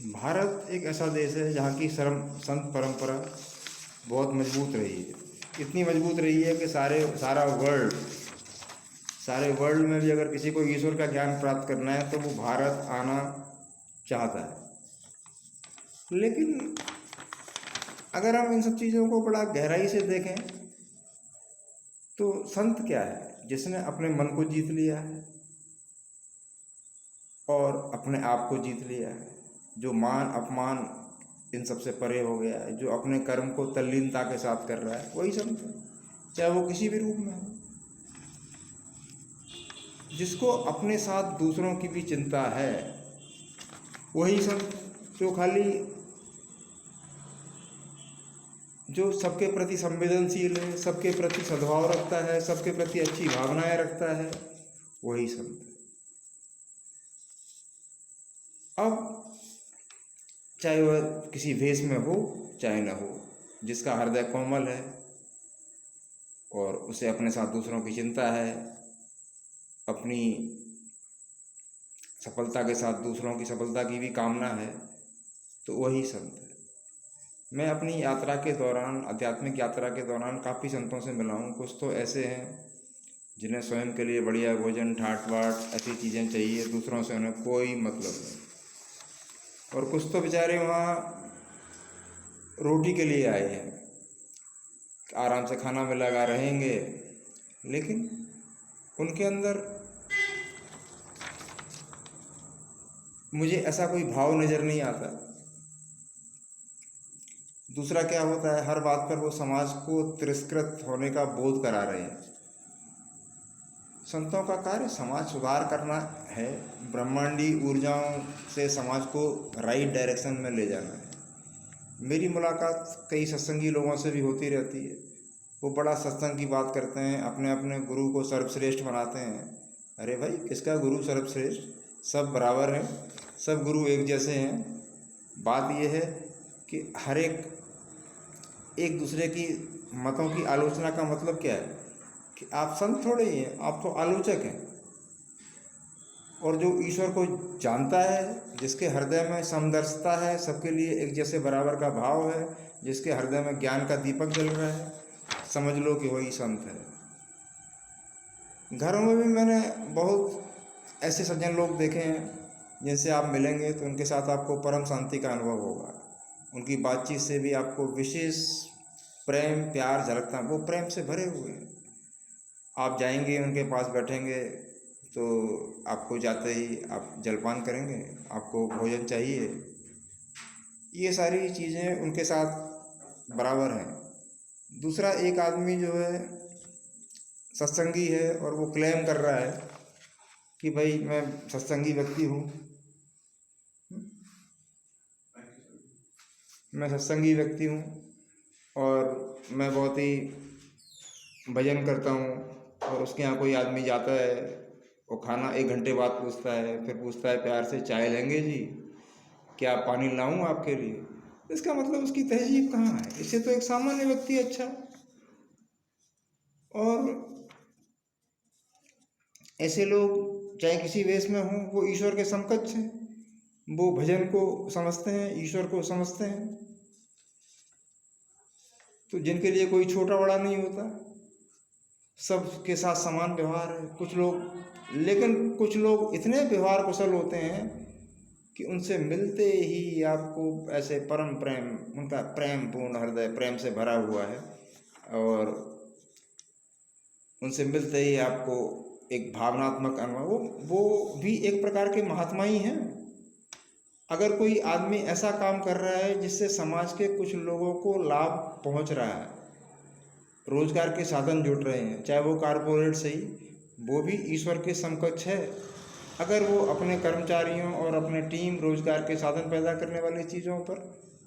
भारत एक ऐसा देश है जहाँ की संत परंपरा बहुत मजबूत रही है। इतनी मजबूत रही है कि सारे वर्ल्ड में भी अगर किसी को ईश्वर का ज्ञान प्राप्त करना है तो वो भारत आना चाहता है। लेकिन अगर हम इन सब चीज़ों को बड़ा गहराई से देखें तो संत क्या है? जिसने अपने मन को जीत लिया है और अपने आप को जीत लिया है, जो मान अपमान इन सबसे परे हो गया है, जो अपने कर्म को तल्लीनता के साथ कर रहा है, वही संत है, चाहे वो किसी भी रूप में हो। जिसको अपने साथ दूसरों की भी चिंता है वही संत। जो सबके प्रति संवेदनशील है, सबके प्रति सद्भाव रखता है, सबके प्रति अच्छी भावनाएं रखता है, वही संत है। अब चाहे वह किसी भेष में हो चाहे न हो, जिसका हृदय कोमल है और उसे अपने साथ दूसरों की चिंता है, अपनी सफलता के साथ दूसरों की सफलता की भी कामना है, तो वही संत है। मैं अपनी यात्रा के दौरान, आध्यात्मिक यात्रा के दौरान काफ़ी संतों से मिला हूँ। कुछ तो ऐसे हैं जिन्हें स्वयं के लिए बढ़िया भोजन, ठाट बाट ऐसी चीज़ें चाहिए, दूसरों से उन्हें कोई मतलब नहीं। और कुछ तो बेचारे वहाँ रोटी के लिए आए हैं, आराम से खाना में लगा रहेंगे, लेकिन उनके अंदर मुझे ऐसा कोई भाव नज़र नहीं आता। दूसरा क्या होता है, हर बात पर वो समाज को तिरस्कृत होने का बोध करा रहे हैं। संतों का कार्य समाज सुधार करना है, ब्रह्मांडी ऊर्जाओं से समाज को राइट डायरेक्शन में ले जाना है। मेरी मुलाकात कई सत्संगी लोगों से भी होती रहती है। वो बड़ा सत्संग की बात करते हैं, अपने अपने गुरु को सर्वश्रेष्ठ बनाते हैं। अरे भाई, किसका गुरु सर्वश्रेष्ठ? सब बराबर हैं, सब गुरु एक जैसे हैं। बात यह है कि हर एक दूसरे की मतों की आलोचना का मतलब क्या है कि आप संत थोड़े ही हैं, आप तो आलोचक हैं। और जो ईश्वर को जानता है, जिसके हृदय में समदर्शिता है, सबके लिए एक जैसे बराबर का भाव है, जिसके हृदय में ज्ञान का दीपक जल रहा है, समझ लो कि वही संत है। घरों में भी मैंने बहुत ऐसे सज्जन लोग देखे हैं जिनसे आप मिलेंगे तो उनके साथ आपको परम शांति का अनुभव होगा। उनकी बातचीत से भी आपको विशेष प्रेम प्यार झलकता है, वो प्रेम से भरे हुए हैं। आप जाएंगे, उनके पास बैठेंगे तो आपको जाते ही आप जलपान करेंगे, आपको भोजन चाहिए, ये सारी चीज़ें उनके साथ बराबर हैं। दूसरा, एक आदमी जो है सत्संगी है और वो क्लेम कर रहा है कि भाई मैं सत्संगी व्यक्ति हूँ, मैं सत्संगी व्यक्ति हूँ और मैं बहुत ही भजन करता हूँ। और उसके यहाँ कोई आदमी जाता है, वो खाना 1 घंटे बाद पूछता है, फिर पूछता है प्यार से, चाय लेंगे जी, क्या पानी लाऊं आपके लिए? इसका मतलब उसकी तहजीब कहाँ है? इससे तो एक सामान्य व्यक्ति अच्छा। और ऐसे लोग चाहे किसी वेश में हों, वो ईश्वर के समकक्ष हैं। वो भजन को समझते हैं, ईश्वर को समझते हैं। तो जिनके लिए कोई छोटा बड़ा नहीं होता, सबके साथ समान व्यवहार है। लेकिन कुछ लोग इतने व्यवहार कुशल होते हैं कि उनसे मिलते ही आपको ऐसे परम प्रेम, उनका प्रेम पूर्ण हृदय प्रेम से भरा हुआ है, और उनसे मिलते ही आपको एक भावनात्मक अनुभव, वो भी एक प्रकार के महात्मा ही हैं। अगर कोई आदमी ऐसा काम कर रहा है जिससे समाज के कुछ लोगों को लाभ पहुंच रहा है, रोजगार के साधन जुट रहे हैं, चाहे वो कारपोरेट से ही, वो भी ईश्वर के समकक्ष है। अगर वो अपने कर्मचारियों और अपने टीम रोजगार के साधन पैदा करने वाली चीज़ों पर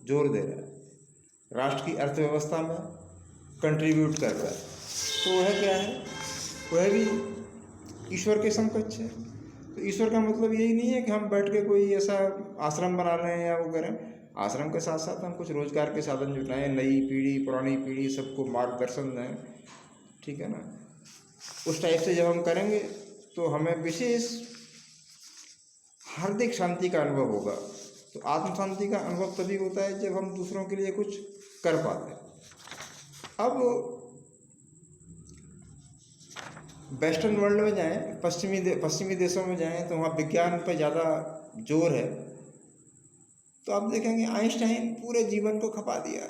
जोर दे रहा है, राष्ट्र की अर्थव्यवस्था में कंट्रीब्यूट कर रहा है, तो वह क्या है? वह भी ईश्वर के समकक्ष है। तो ईश्वर का मतलब यही नहीं है कि हम बैठ के कोई ऐसा आश्रम बना रहे हैं या वो करें। आश्रम के साथ साथ हम कुछ रोजगार के साधन जुटाएं, नई पीढ़ी पुरानी पीढ़ी सबको मार्गदर्शन दें, ठीक है ना? उस टाइप से जब हम करेंगे तो हमें विशेष हार्दिक शांति का अनुभव होगा। तो आत्म शांति का अनुभव तभी होता है जब हम दूसरों के लिए कुछ कर पाते हैं। अब वेस्टर्न वर्ल्ड में जाएं, पश्चिमी देशों में जाएं तो वहाँ विज्ञान पर ज़्यादा जोर है। तो आप देखेंगे आइंस्टाइन पूरे जीवन को खपा दिया,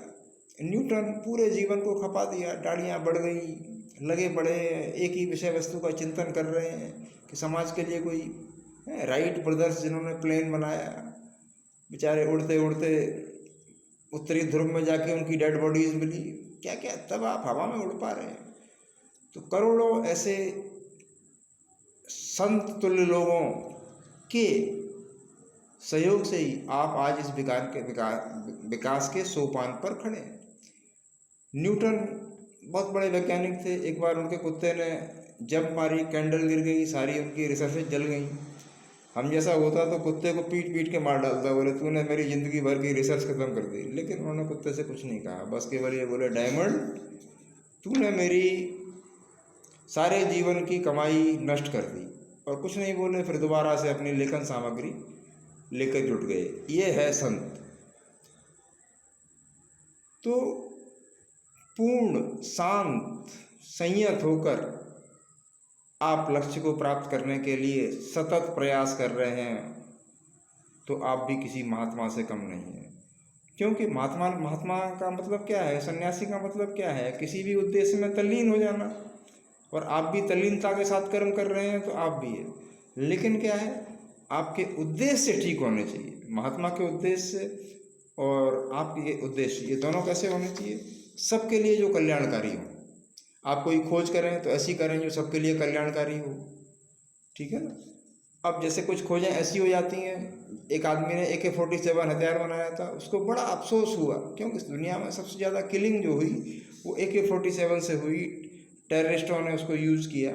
न्यूटन पूरे जीवन को खपा दिया, दाढ़ियाँ बढ़ गई, लगे पड़े एक ही विषय वस्तु का चिंतन कर रहे हैं कि समाज के लिए कोई राइट ब्रदर्स जिन्होंने प्लेन बनाया, बेचारे उड़ते उड़ते उत्तरी ध्रुव में जाके उनकी डेड बॉडीज मिली, क्या क्या, तब आप हवा में उड़ पा रहे हैं। तो करोड़ों ऐसे संत तुल्य लोगों के सहयोग से ही आप आज इस विकास के सोपान पर खड़े हैं। न्यूटन बहुत बड़े वैज्ञानिक थे, एक बार उनके कुत्ते ने जंप मारी, कैंडल गिर गई, सारी उनकी रिसर्चें जल गई। हम जैसा होता तो कुत्ते को पीट पीट के मार डालता, बोले तूने मेरी ज़िंदगी भर की रिसर्च खत्म कर दी। लेकिन उन्होंने कुत्ते से कुछ नहीं कहा, बस केवल ये बोले, डायमंड तूने मेरी सारे जीवन की कमाई नष्ट कर दी, और कुछ नहीं बोले। फिर दोबारा से अपनी लेखन सामग्री लेकर जुट गए। ये है संत। तो पूर्ण शांत संयत होकर आप लक्ष्य को प्राप्त करने के लिए सतत प्रयास कर रहे हैं तो आप भी किसी महात्मा से कम नहीं है। क्योंकि महात्मा का मतलब क्या है, सन्यासी का मतलब क्या है, किसी भी उद्देश्य में तल्लीन हो जाना। और आप भी तल्लीनता के साथ कर्म कर रहे हैं तो आप भी है। लेकिन क्या है, आपके उद्देश्य ठीक होने चाहिए। महात्मा के उद्देश्य और आपके उद्देश्य, ये दोनों कैसे होने चाहिए, सबके लिए जो कल्याणकारी हो। आप कोई खोज करें तो ऐसी करें जो सबके लिए कल्याणकारी हो, ठीक है ना। अब जैसे कुछ खोजें ऐसी हो जाती हैं, एक आदमी ने AK-47 हथियार बनाया था, उसको बड़ा अफसोस हुआ क्योंकि इस दुनिया में सबसे ज़्यादा किलिंग जो हुई वो AK-47 से हुई, टेररिस्टों ने उसको यूज़ किया।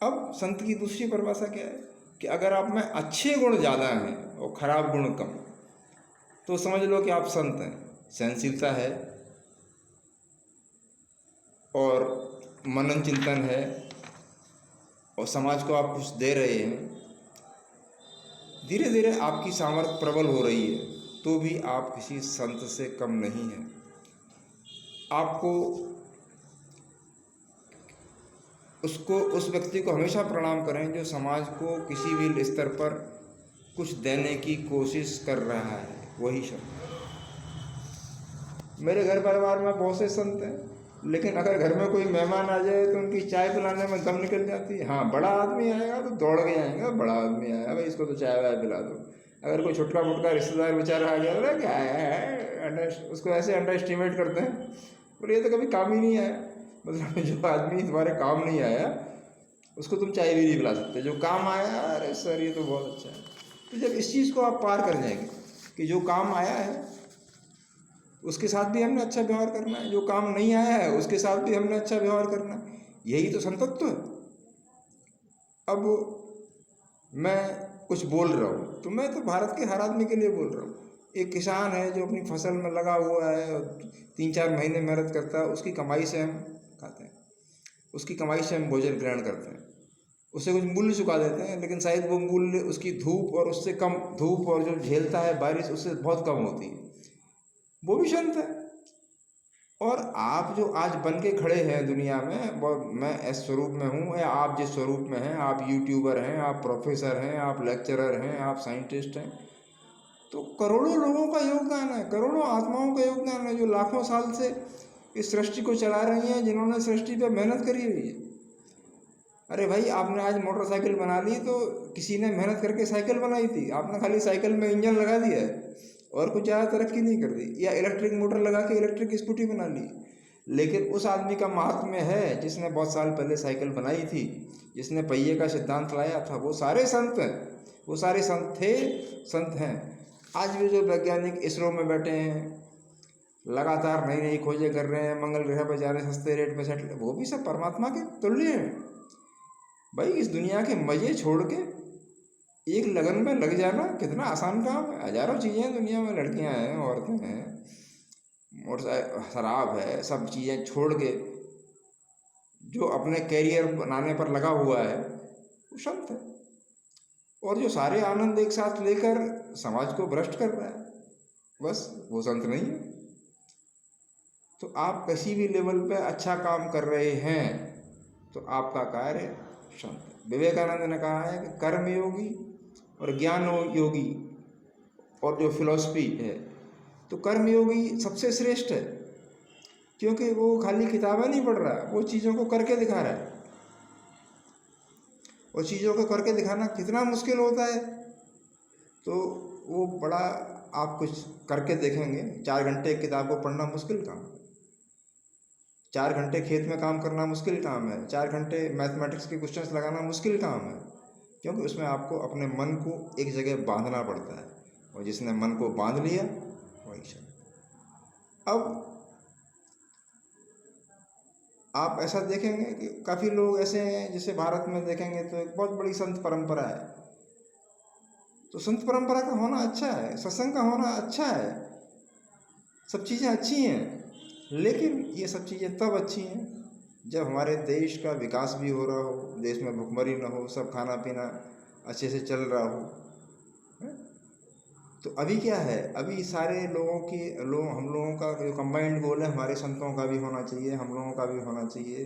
अब संत की दूसरी परिभाषा क्या है कि अगर आप में अच्छे गुण ज़्यादा हैं और खराब गुण कम, तो समझ लो कि आप संत हैं। सहनशीलता है और मनन चिंतन है और समाज को आप कुछ दे रहे हैं, धीरे धीरे आपकी सामर्थ्य प्रबल हो रही है, तो भी आप किसी संत से कम नहीं हैं। आपको उस व्यक्ति को हमेशा प्रणाम करें जो समाज को किसी भी स्तर पर कुछ देने की कोशिश कर रहा है, वही संत। मेरे घर परिवार में बहुत से संत हैं, लेकिन अगर घर में कोई मेहमान आ जाए तो उनकी चाय पिलाने में दम निकल जाती है। हाँ, बड़ा आदमी आएगा तो दौड़ के आएगा, बड़ा आदमी आया भाई इसको तो चाय वाय पिला दो। अगर कोई छोटका मोटका रिश्तेदार बेचारा आ गया, बोला क्या है, उसको ऐसे अंडर एस्टिमेट करते हैं, बोले ये तो कभी काम ही नहीं आया। मतलब जो आदमी तुम्हारे काम नहीं आया उसको तुम चाय भी नहीं पिला सकते, जो काम आया अरे सर ये तो बहुत अच्छा है। तो जब इस चीज़ को आप पार कर जाएंगे कि जो काम आया है उसके साथ भी हमने अच्छा व्यवहार करना है, जो काम नहीं आया है उसके साथ भी हमने अच्छा व्यवहार करना है, यही तो संतत्व है। अब मैं कुछ बोल रहा हूँ तो मैं तो भारत के हर आदमी के लिए बोल रहा हूँ। एक किसान है जो अपनी फसल में लगा हुआ है और 3-4 महीने मेहनत करता है, उसकी कमाई से हम खाते हैं, उसकी कमाई से हम भोजन ग्रहण करते हैं, उससे कुछ मूल्य चुका देते हैं, लेकिन शायद वो मूल्य उसकी धूप और उससे कम, धूप और जो झेलता है बारिश उससे बहुत कम होती है, वो भी संत है। और आप जो आज बन के खड़े हैं दुनिया में, वो मैं इस स्वरूप में हूँ या आप जिस स्वरूप में हैं, आप यूट्यूबर हैं, आप प्रोफेसर हैं, आप लेक्चरर हैं, आप साइंटिस्ट हैं, तो करोड़ों लोगों का योगदान है, करोड़ों आत्माओं का योगदान है जो लाखों साल से इस सृष्टि को चला रही हैं, जिन्होंने सृष्टि पे मेहनत करी हुई है। अरे भाई, आपने आज मोटरसाइकिल बना ली तो किसी ने मेहनत करके साइकिल बनाई थी, आपने खाली साइकिल में इंजन लगा दिया है और कुछ ज़्यादा तरक्की नहीं कर दी, या इलेक्ट्रिक मोटर लगा के इलेक्ट्रिक स्कूटी बना ली। लेकिन उस आदमी का महात्म्य है जिसने बहुत साल पहले साइकिल बनाई थी, जिसने पहिए का सिद्धांत लाया था। वो सारे संत हैं, वो सारे संत थे, संत हैं। आज भी जो वैज्ञानिक इसरो में बैठे हैं, लगातार नई नई खोजें कर रहे हैं, मंगल ग्रह पर जा रहे हैं, सस्ते रेट में सेटल, वो भी सब परमात्मा के तुल्य हैं। भाई, इस दुनिया के मज़े छोड़ के एक लगन में लग जाना कितना आसान काम है। हजारों चीज़ें दुनिया में, लड़कियां हैं, औरतें हैं, मोटरसाइकिल, शराब है, सब चीज़ें छोड़ के जो अपने कैरियर बनाने पर लगा हुआ है वो संत है। और जो सारे आनंद एक साथ लेकर समाज को भ्रष्ट कर रहा है, बस वो संत नहीं है। तो आप किसी भी लेवल पे अच्छा काम कर रहे हैं तो आपका कार्य संत। विवेकानंद ने कहा है कि कर्म योगी और ज्ञान योगी और जो फिलॉसफी है, तो कर्म योगी सबसे श्रेष्ठ है, क्योंकि वो खाली किताबें नहीं पढ़ रहा, वो चीज़ों को करके दिखा रहा है। और चीज़ों को करके दिखाना कितना मुश्किल होता है, तो वो बड़ा, आप कुछ करके देखेंगे। 4 घंटे किताब को पढ़ना मुश्किल काम है, 4 घंटे खेत में काम करना मुश्किल काम है, 4 घंटे मैथमेटिक्स के क्वेश्चंस लगाना मुश्किल काम है, क्योंकि उसमें आपको अपने मन को एक जगह बांधना पड़ता है, और जिसने मन को बांध लिया वही संत। अब आप ऐसा देखेंगे कि काफ़ी लोग ऐसे हैं, जैसे भारत में देखेंगे तो एक बहुत बड़ी संत परंपरा है। तो संत परंपरा का होना अच्छा है, सत्संग का होना अच्छा है, सब चीज़ें अच्छी हैं, लेकिन ये सब चीज़ें तब अच्छी हैं जब हमारे देश का विकास भी हो रहा हो, देश में भुखमरी न हो, सब खाना पीना अच्छे से चल रहा हो। तो अभी क्या है, अभी सारे हम लोगों का जो कंबाइंड गोल है, हमारे संतों का भी होना चाहिए, हम लोगों का भी होना चाहिए।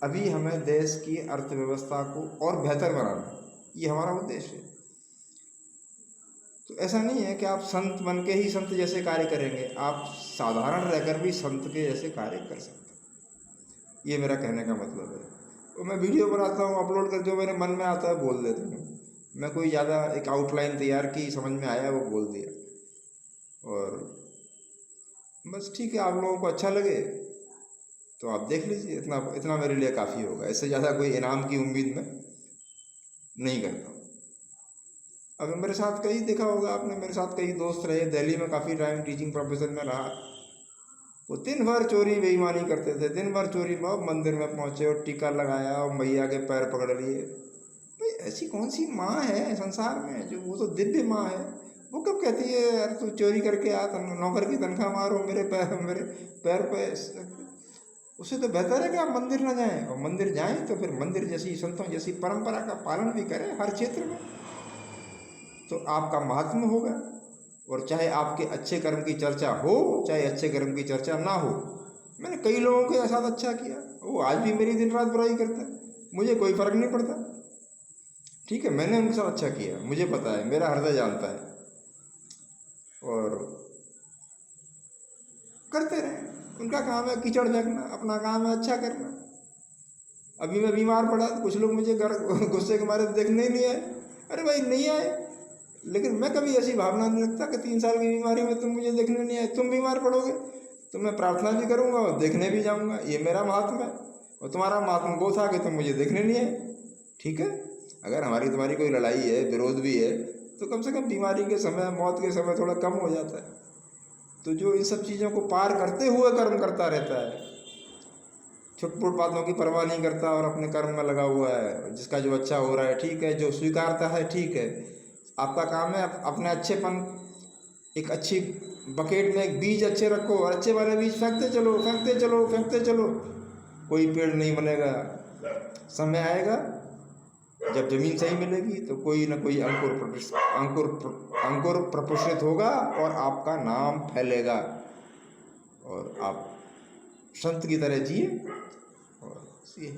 अभी हमें देश की अर्थव्यवस्था को और बेहतर बनाना, ये हमारा उद्देश्य है। तो ऐसा नहीं है कि आप संत बन के ही संत जैसे कार्य करेंगे, आप साधारण रहकर भी संत के जैसे कार्य कर सकते हैं, ये मेरा कहने का मतलब है। तो मैं वीडियो बनाता हूँ, अपलोड कर, जो मेरे मन में आता है बोल देता हूँ। मैं कोई ज़्यादा एक आउटलाइन तैयार की, समझ में आया वो बोल दिया, और बस ठीक है। आप लोगों को अच्छा लगे तो आप देख लीजिए, इतना मेरे लिए काफ़ी होगा। इससे ज़्यादा कोई इनाम की उम्मीद मैं नहीं करता हूँ। अब मेरे साथ कई देखा होगा आपने, मेरे साथ कई दोस्त रहे, दिल्ली में काफ़ी टाइम टीचिंग प्रोफेशन में रहा। वो दिन भर चोरी बेईमानी करते थे, दिन भर चोरी में, मंदिर में पहुँचे और टीका लगाया और मैया के पैर पकड़ लिए। भाई ऐसी कौन सी माँ है संसार में, जो वो तो दिव्य माँ है, वो कब कहती है यार तू चोरी करके आ, नौकर की तनख्वाह मारो, मेरे पैर पे। उससे तो बेहतर है कि आप मंदिर ना जाएं, और मंदिर जाएं तो फिर मंदिर जैसी, संतों जैसी परंपरा का पालन भी करें हर क्षेत्र में, तो आपका महात्म्य होगा। और चाहे आपके अच्छे कर्म की चर्चा हो, चाहे अच्छे कर्म की चर्चा ना हो। मैंने कई लोगों के साथ अच्छा किया, वो आज भी मेरी दिन रात बुराई करता है, मुझे कोई फर्क नहीं पड़ता। ठीक है, मैंने उनके साथ अच्छा किया, मुझे पता है, मेरा हृदय जानता है, और करते रहें। उनका काम है कीचड़ फेंकना, अपना काम है अच्छा करना। अभी मैं बीमार पड़ा तो कुछ लोग मुझे गुस्से के मारे देखने ही नहीं आए। अरे भाई नहीं आए, लेकिन मैं कभी ऐसी भावना नहीं रखता कि 3 साल की बीमारी में तुम मुझे देखने नहीं आए। तुम बीमार पड़ोगे तो मैं प्रार्थना भी करूँगा और देखने भी जाऊँगा, ये मेरा महात्मा है। और तुम्हारा महात्मा वो था कि तुम मुझे देखने नहीं आए। ठीक है, अगर हमारी तुम्हारी कोई लड़ाई है, विरोध भी है, तो कम से कम बीमारी के समय, मौत के समय थोड़ा कम हो जाता है। तो जो इन सब चीज़ों को पार करते हुए कर्म करता रहता है, छुटपुट बातों की परवाह नहीं करता और अपने कर्म में लगा हुआ है, जिसका जो अच्छा हो रहा है ठीक है, जो स्वीकारता है ठीक है। आपका काम है अपने अच्छेपन, एक अच्छी बकेट में एक बीज अच्छे रखो और अच्छे वाले बीज फेंकते चलो, फेंकते चलो, फेंकते चलो, कोई पेड़ नहीं बनेगा। समय आएगा जब जमीन सही मिलेगी तो कोई ना कोई अंकुर प्रपुष्पित होगा और आपका नाम फैलेगा, और आप संत की तरह जिए। और यही